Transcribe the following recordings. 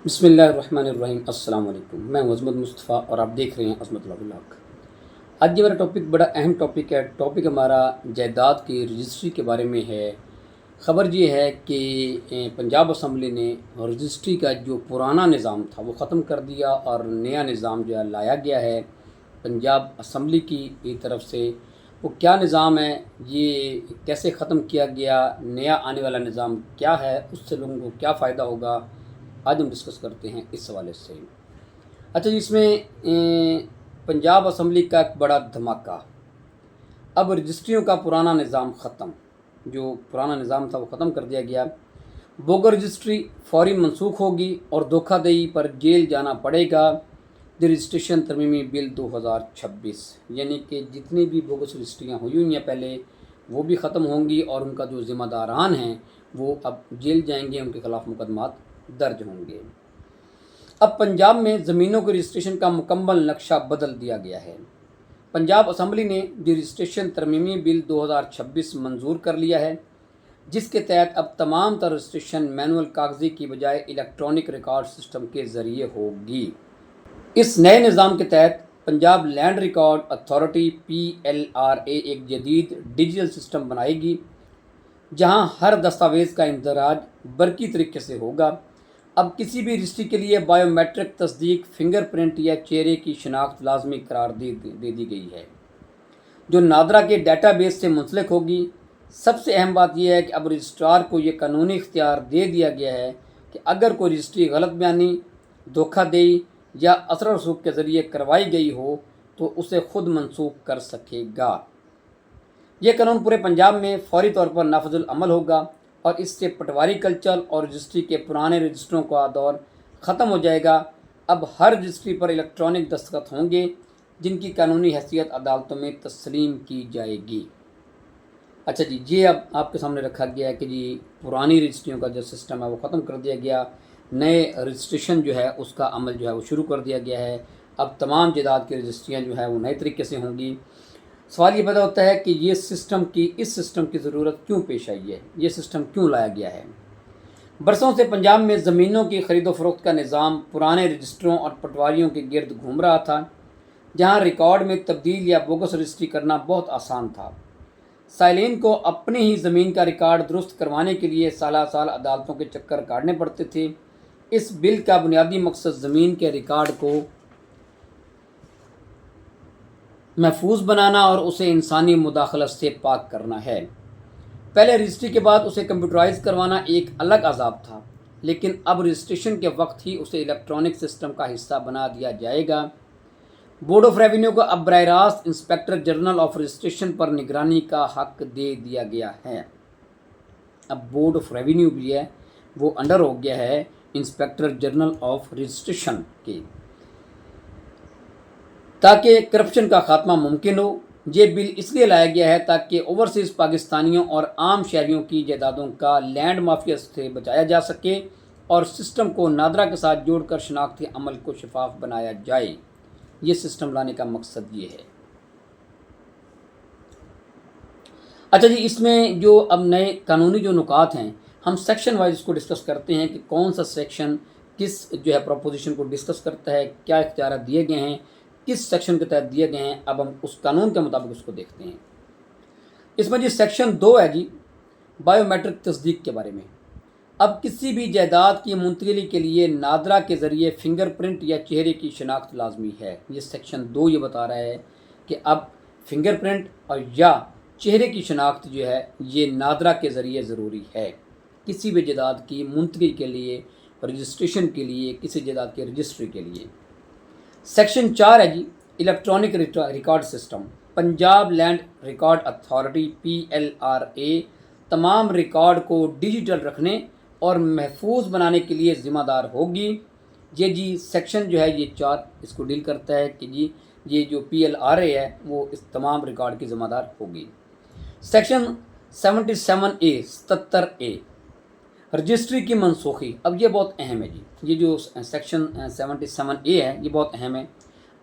बिस्मिल्लाहिर्रहमानिर्रहीम। अस्सलाम वालेकुम। मैं हूं अज़मत मुस्तफ़ा और आप देख रहे हैं अज़मत व्लॉग। आज ये मेरा टॉपिक बड़ा अहम टॉपिक है। टॉपिक हमारा जायदाद की रजिस्ट्री के बारे में है। ख़बर ये है कि पंजाब असम्बली ने रजिस्ट्री का जो पुराना निज़ाम था वो ख़त्म कर दिया और नया निज़ाम जो है लाया गया है पंजाब असम्बली की तरफ से। वो क्या निज़ाम है, ये कैसे ख़त्म किया गया, नया आने वाला निज़ाम क्या है, उससे लोगों को क्या फ़ायदा होगा, आज हम डिस्कस करते हैं इस हवाले से। अच्छा जी, इसमें पंजाब असम्बली का एक बड़ा धमाका। अब रजिस्ट्रियों का पुराना निज़ाम ख़त्म, जो पुराना निज़ाम था वो ख़त्म कर दिया गया। बोगर रजिस्ट्री फौरी मनसूख होगी और धोखाधड़ी पर जेल जाना पड़ेगा। द रजिस्ट्रेशन तरमीमी बिल 2026, यानी कि जितनी भी बोगस रजिस्ट्रियाँ हुई हैं पहले वो भी ख़त्म होंगी और उनका जो ज़िम्मेदारान हैं वो अब जेल जाएंगे, उनके ख़िलाफ़ मुकदमात दर्ज होंगे। अब पंजाब में ज़मीनों के रजिस्ट्रेशन का मुकम्मल नक्शा बदल दिया गया है। पंजाब असम्बली ने रजिस्ट्रेशन तरमीमी बिल 2026 मंजूर कर लिया है, जिसके तहत अब तमाम तर रजिस्ट्रेशन मैनुअल कागज़ी की बजाय इलेक्ट्रॉनिक रिकॉर्ड सिस्टम के ज़रिए होगी। इस नए निज़ाम के तहत Punjab land record authority PLRA एक जदीद डिजिटल सिस्टम बनाएगी, जहां हर दस्तावेज़ का इंदराज बरकी तरीके से होगा। अब किसी भी रजिस्ट्री के लिए बायोमेट्रिक तस्दीक, फिंगरप्रिंट या चेहरे की शनाख्त लाजमी करार दे दी गई है, जो नादरा के डेटाबेस से मुंसलिक होगी। सबसे अहम बात यह है कि अब रजिस्ट्रार को ये कानूनी इख्तियार दे दिया गया है कि अगर कोई रजिस्ट्री गलत बयानी, धोखाधड़ी या असर रसूख के ज़रिए करवाई गई हो तो उसे खुद मनसूख कर सकेगा। यह कानून पूरे पंजाब में फौरी तौर पर नाफिजुल अमल होगा और इससे पटवारी कल्चर और रजिस्ट्री के पुराने रजिस्ट्रों का दौर ख़त्म हो जाएगा। अब हर रजिस्ट्री पर इलेक्ट्रॉनिक दस्तखत होंगे, जिनकी कानूनी हैसियत अदालतों में तस्लीम की जाएगी। अच्छा जी, ये अब आपके सामने रखा गया है कि जी पुरानी रजिस्ट्रियों का जो सिस्टम है वो ख़त्म कर दिया गया, नए रजिस्ट्रेशन जो है उसका अमल जो है वो शुरू कर दिया गया है। अब तमाम जायदाद की रजिस्ट्रियाँ जो है वो नए तरीके से होंगी। सवाल ये पैदा होता है कि इस सिस्टम की ज़रूरत क्यों पेश आई है, ये सिस्टम क्यों लाया गया है। बरसों से पंजाब में ज़मीनों की ख़रीदो फरोख्त का निज़ाम पुराने रजिस्ट्रों और पटवारियों के गिर्द घूम रहा था, जहां रिकॉर्ड में तब्दील या बोगस रजिस्ट्री करना बहुत आसान था। साइलिन को अपनी ही ज़मीन का रिकॉर्ड दुरुस्त करवाने के लिए साल साल अदालतों के चक्कर काटने पड़ते थे। इस बिल का बुनियादी मकसद ज़मीन के रिकॉर्ड को महफूज बनाना और उसे इंसानी मुदाखलत से पाक करना है। पहले रजिस्ट्री के बाद उसे कंप्यूटराइज करवाना एक अलग अजाब था, लेकिन अब रजिस्ट्रेशन के वक्त ही उसे इलेक्ट्रॉनिक सिस्टम का हिस्सा बना दिया जाएगा। बोर्ड ऑफ रेवेन्यू को अब बराह रास्त इंस्पेक्टर जनरल ऑफ रजिस्ट्रेशन पर निगरानी का हक दे दिया गया है। अब बोर्ड ऑफ रेवेन्यू भी है वो अंडर हो गया है इंस्पेक्टर जनरल ऑफ रजिस्ट्रेशन के, ताकि करप्शन का खात्मा मुमकिन हो। ये बिल इसलिए लाया गया है ताकि ओवरसीज़ पाकिस्तानियों और आम शहरियों की जायदादों का लैंड माफिया से बचाया जा सके और सिस्टम को नादरा के साथ जोड़कर शनाख्ती अमल को शफाफ बनाया जाए। ये सिस्टम लाने का मकसद ये है। अच्छा जी, इसमें जो अब नए कानूनी जो नुकात हैं, हम सेक्शन वाइज इसको डिस्कस करते हैं कि कौन सा सेक्शन किस जो है प्रोपोजिशन को डिस्कस करता है, क्या इख्तियार दिए गए हैं, किस सेक्शन के तहत दिए गए हैं। अब हम उस कानून के मुताबिक उसको देखते हैं। इसमें जी सेक्शन 2 है जी बायोमेट्रिक तस्दीक के बारे में। अब किसी भी जायदाद की मुंतकिली के लिए नादरा के ज़रिए फिंगरप्रिंट या चेहरे की शनाख्त लाजमी है। ये सेक्शन 2 ये बता रहा है कि अब फिंगरप्रिंट और या चेहरे की शनाख्त जो है ये नादरा के ज़रिए ज़रूरी है किसी भी जायदाद की मुंतकिली के लिए, रजिस्ट्रेशन के लिए, किसी जायदाद के रजिस्ट्री के लिए। सेक्शन 4 है जी electronic record system. Punjab land record authority PLRA तमाम रिकॉर्ड को डिजिटल रखने और महफूज बनाने के लिए ज़िम्मेदार होगी। ये जी सेक्शन जो है ये 4 इसको डील करता है कि जी ये जो PLRA है वो इस तमाम रिकॉर्ड की ज़िम्मेदार होगी। सेक्शन 77A रजिस्ट्री की मनसूखी। अब ये बहुत अहम है जी, ये जो सेक्शन 77A है ये बहुत अहम है।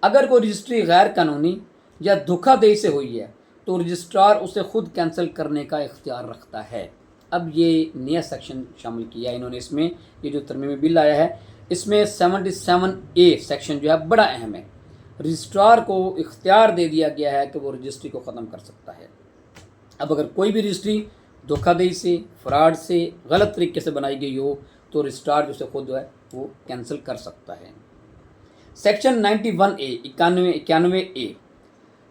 अगर कोई रजिस्ट्री गैर कानूनी या धोखाधड़ी से हुई है तो रजिस्ट्रार उसे खुद कैंसिल करने का इख्तियार रखता है। अब ये नया सेक्शन शामिल किया इन्होंने इसमें, ये जो तरमीमी बिल आया है اس میں 77A سیکشن جو ہے بڑا اہم ہے۔ رجسٹرار کو اختیار دے دیا گیا ہے کہ وہ رجسٹری کو ختم کر سکتا ہے۔ اب اگر کوئی بھی رجسٹری دھوکہ دہی سے، فراڈ سے، غلط طریقے سے بنائی گئی ہو تو رجسٹرار جو سے خود جو ہے وہ کینسل کر سکتا ہے۔ سیکشن 91A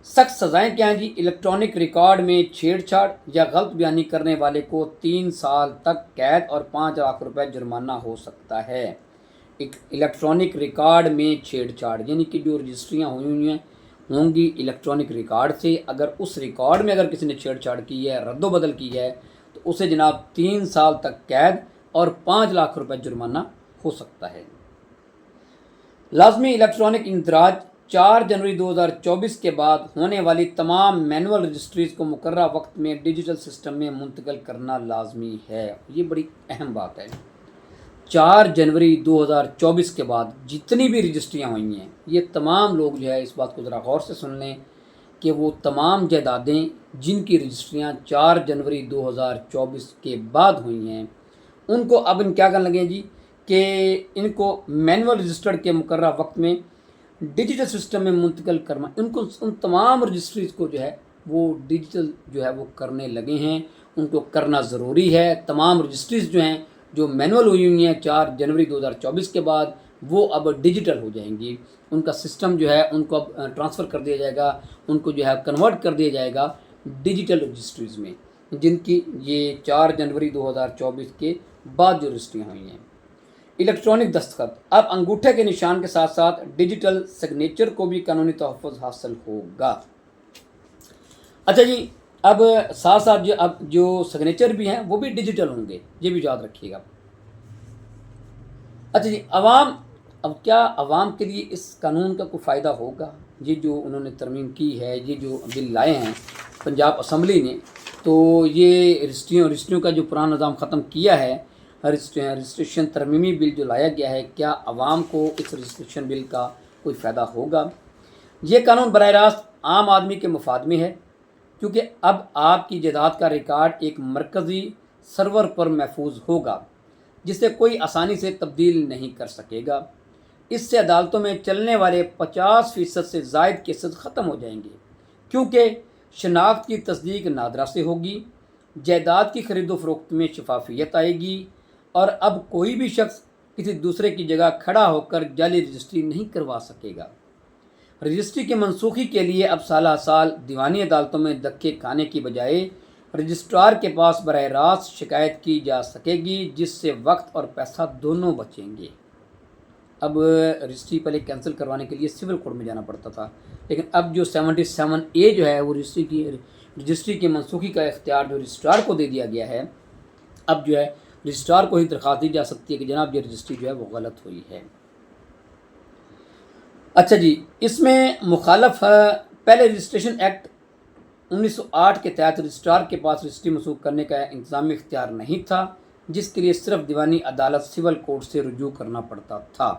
سخت سزائیں کیا ہیں جی؟ الیکٹرانک ریکارڈ میں چھیڑ چھاڑ یا غلط بیانی کرنے والے کو 3 سال تک قید اور 5 لاکھ روپے جرمانہ ہو سکتا ہے۔ الیکٹرانک ریکارڈ میں چھیڑ چھاڑ یعنی کہ جو رجسٹریاں ہوئی ہوں گی الیکٹرانک ریکارڈ سے، اگر اس ریکارڈ میں اگر کسی نے چھیڑ چھاڑ کی ہے، رد و بدل کی ہے، تو اسے جناب 3 سال تک قید اور 5 لاکھ روپے جرمانہ ہو سکتا ہے۔ لازمی الیکٹرانک اندراج 4 جنوری 2024 کے بعد ہونے والی تمام مینول رجسٹریز کو مقررہ وقت میں ڈیجیٹل سسٹم میں منتقل کرنا لازمی ہے۔ یہ بڑی اہم بات ہے۔ 4 جنوری 2024 کے بعد جتنی بھی رجسٹریاں ہوئی ہیں، یہ تمام لوگ جو ہے اس بات کو ذرا غور سے سن لیں کہ وہ تمام جائیدادیں جن کی رجسٹریاں 4 جنوری 2024 کے بعد ہوئی ہیں، ان کو اب کیا کرنے لگے ہیں جی کہ ان کو مینول رجسٹرڈ کے مقررہ وقت میں ڈیجیٹل سسٹم میں منتقل کرنا، ان تمام رجسٹریز کو جو ہے وہ ڈیجیٹل جو ہے وہ کرنے لگے ہیں، ان کو کرنا ضروری ہے۔ تمام رجسٹریز جو ہیں جو مینول ہوئی ہیں 4 جنوری 2024 کے بعد، وہ اب ڈیجیٹل ہو جائیں گی۔ ان کا سسٹم جو ہے ان کو اب ٹرانسفر کر دیا جائے گا، ان کو جو ہے کنورٹ کر دیا جائے گا ڈیجیٹل رجسٹریز میں، جن کی یہ 4 جنوری 2024 کے بعد جو رجسٹریاں ہوئی ہیں۔ الیکٹرانک دستخط، اب انگوٹھے کے نشان کے ساتھ ساتھ ڈیجیٹل سگنیچر کو بھی قانونی تحفظ حاصل ہوگا۔ اچھا جی، اب ساتھ ساتھ جو سگنیچر بھی ہیں وہ بھی ڈیجیٹل ہوں گے، یہ بھی یاد رکھیے گا۔ اچھا جی، اب کیا عوام کے لیے اس قانون کا کوئی فائدہ ہوگا؟ یہ جو انہوں نے ترمیم کی ہے، یہ جو بل لائے ہیں پنجاب اسمبلی نے، تو یہ رجسٹریوں کا جو پرانا نظام ختم کیا ہے، رجسٹریشن ترمیمی بل جو لایا گیا ہے، کیا عوام کو اس رجسٹریشن بل کا کوئی فائدہ ہوگا؟ یہ قانون براہ راست عام آدمی کے مفاد میں ہے، کیونکہ اب آپ کی جائیداد کا ریکارڈ ایک مرکزی سرور پر محفوظ ہوگا جسے کوئی آسانی سے تبدیل نہیں کر سکے گا۔ اس سے عدالتوں میں چلنے والے 50% سے زائد کیسز ختم ہو جائیں گے، کیونکہ شناخت کی تصدیق نادرا سے ہوگی، جائیداد کی خرید و فروخت میں شفافیت آئے گی، اور اب کوئی بھی شخص کسی دوسرے کی جگہ کھڑا ہو کر جعلی رجسٹری نہیں کروا سکے گا۔ رجسٹری کی منسوخی کے لیے اب سالہ سال دیوانی عدالتوں میں دھکے کھانے کی بجائے رجسٹرار کے پاس براہ راست شکایت کی جا سکے گی، جس سے وقت اور پیسہ دونوں بچیں گے۔ اب رجسٹری پہلے کینسل کروانے کے لیے سول کورٹ میں جانا پڑتا تھا، لیکن اب جو 77A جو ہے وہ رجسٹری کی منسوخی کا اختیار جو رجسٹرار کو دے دیا گیا ہے، اب جو ہے رجسٹرار کو ہی درخواست دی جا سکتی ہے کہ جناب یہ رجسٹری جو ہے وہ غلط ہوئی ہے۔ اچھا جی، اس میں مخالف پہلے رجسٹریشن ایکٹ 1908 کے تحت رجسٹرار کے پاس رجسٹری منسوخ کرنے کا انتظامی اختیار نہیں تھا، جس کے لیے صرف دیوانی عدالت سول کورٹ سے رجوع کرنا پڑتا تھا۔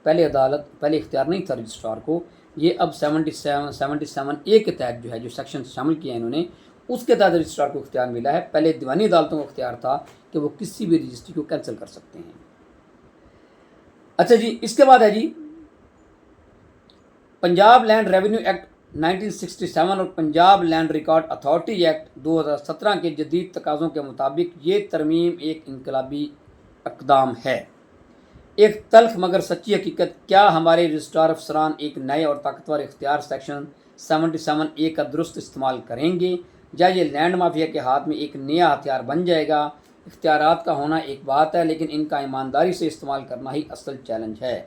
پہلے اختیار نہیں تھا رجسٹرار کو، یہ اب 77A کے تحت جو ہے جو سیکشن شامل کیا ہے انہوں نے، اس کے تحت رجسٹرار کو اختیار ملا ہے۔ پہلے دیوانی عدالتوں کو اختیار تھا کہ وہ کسی بھی رجسٹری کو کینسل کر سکتے ہیں۔ اچھا جی، اس کے بعد ہے جی پنجاب لینڈ ریونیو ایکٹ 1967 اور Punjab land record authority act 2017 کے جدید تقاضوں کے مطابق یہ ترمیم ایک انقلابی اقدام ہے۔ ایک تلخ مگر سچی حقیقت، کیا ہمارے رجسٹرار افسران ایک نئے اور طاقتور اختیار سیکشن 77A کا درست استعمال کریں گے، یا یہ لینڈ مافیا کے ہاتھ میں ایک نیا ہتھیار بن جائے گا؟ اختیارات کا ہونا ایک بات ہے، لیکن ان کا ایمانداری سے استعمال کرنا ہی اصل چیلنج ہے۔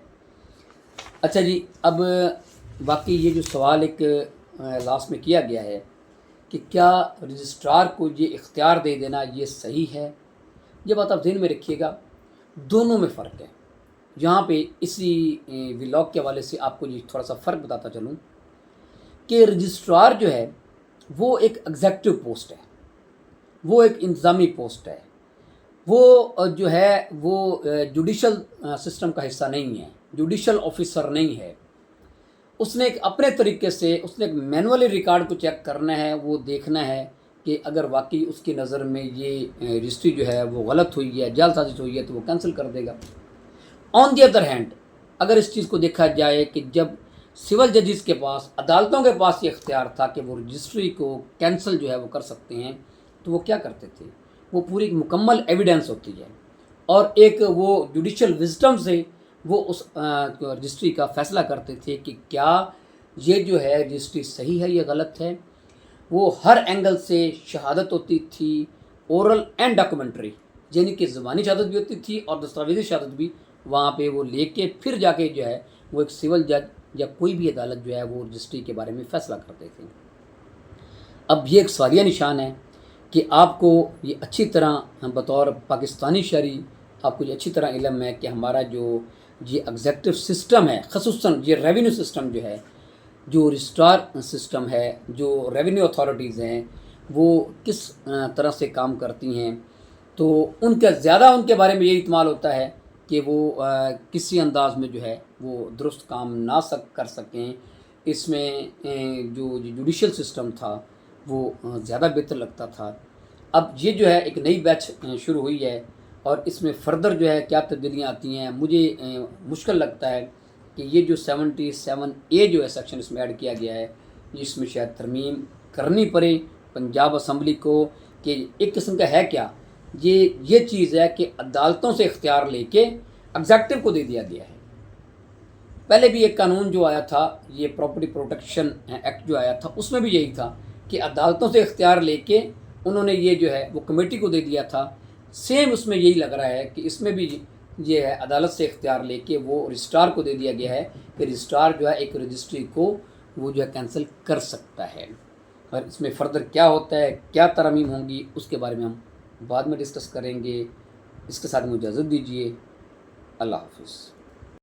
اچھا جی، اب باقی یہ جو سوال ایک لاسٹ میں کیا گیا ہے کہ کیا رجسٹرار کو یہ اختیار دے دینا یہ صحیح ہے، یہ بات آپ ذہن میں رکھیے گا، دونوں میں فرق ہے۔ یہاں پہ اسی ولاگ کے حوالے سے آپ کو یہ تھوڑا سا فرق بتاتا چلوں کہ رجسٹرار جو ہے وہ ایک ایگزیکٹو پوسٹ ہے، وہ ایک انتظامی پوسٹ ہے، وہ جو ہے وہ جوڈیشل سسٹم کا حصہ نہیں ہے، جوڈیشل آفیسر نہیں ہے۔ اس نے ایک اپنے طریقے سے اس نے ایک مینولی ریکارڈ کو چیک کرنا ہے، وہ دیکھنا ہے کہ اگر واقعی اس کی نظر میں یہ رجسٹری جو ہے وہ غلط ہوئی ہے، جعل سازی ہوئی ہے، تو وہ کینسل کر دے گا۔ ऑन دی अदर हैंड अगर इस चीज़ को देखा जाए कि जब सिविल जजेस के पास, अदालतों के पास ये इख्तियार था कि वो रजिस्ट्री को कैंसिल जो है वो कर सकते हैं, तो वो क्या करते थे, वो पूरी एक मुकम्मल एविडेंस होती है और एक वो जुडिशल विजडम से वो उस रजिस्ट्री का फ़ैसला करते थे कि क्या ये जो है रजिस्ट्री सही है या गलत है। वो हर एंगल से शहादत होती थी, ओरल एंड डॉक्यूमेंट्री, यानी कि ज़बानी शहादत भी होती थी और दस्तावेज़ी शहादत भी वहाँ पे वो लेके फिर जाके जो है वो एक सिविल जज या कोई भी अदालत जो है वो रजिस्ट्री के बारे में फ़ैसला करते थे। अब ये एक सवालिया निशान है कि आपको ये अच्छी तरह बतौर पाकिस्तानी शहरी आपको ये अच्छी तरह इल्म है कि हमारा जो ये एग्जेक्टिव सिस्टम है, ख़ुसूसन ये रेवेन्यू सिस्टम जो है, जो रजिस्ट्रार सिस्टम है, जो रेवेन्यू अथॉरिटीज़ हैं, वो किस तरह से काम करती हैं। तो उनका ज़्यादा उनके बारे में ये इत्माल होता है कि वो किसी अंदाज में जो है वो दुरुस्त काम ना कर सकें। इसमें जो जुडिशल सिस्टम था वो ज़्यादा बेहतर लगता था। अब ये जो है एक नई बैच शुरू हुई है और इसमें फ़र्दर जो है क्या तब्दीलियाँ आती हैं, मुझे मुश्किल लगता है कि ये जो 77A जो है सेक्शन इसमें ऐड किया गया है, इसमें शायद तरमीम करनी पड़े पंजाब असम्बली को कि एक किस्म का है क्या, ये चीज़ है कि अदालतों से इख्तियार लेके एग्जेक्टिव को दे दिया गया है। पहले भी एक कानून जो आया था, ये प्रॉपर्टी प्रोटेक्शन एक्ट जो आया था, उसमें भी यही था कि अदालतों से इख्तियार लेके उन्होंने ये जो है वो कमेटी को दे दिया था। सेम उसमें यही लग रहा है कि इसमें भी ये है अदालत से इख्तियार लेके वो रजिस्ट्रार को दे दिया गया है कि रजिस्ट्रार जो है एक रजिस्ट्री को वो जो है कैंसिल कर सकता है। और इसमें फ़र्दर क्या होता है, क्या तरमीम होंगी, उसके बारे में हम बाद में डिस्कस करेंगे। इसके साथ मुझे इजाज़त दीजिए। अल्लाह हाफ़िज़।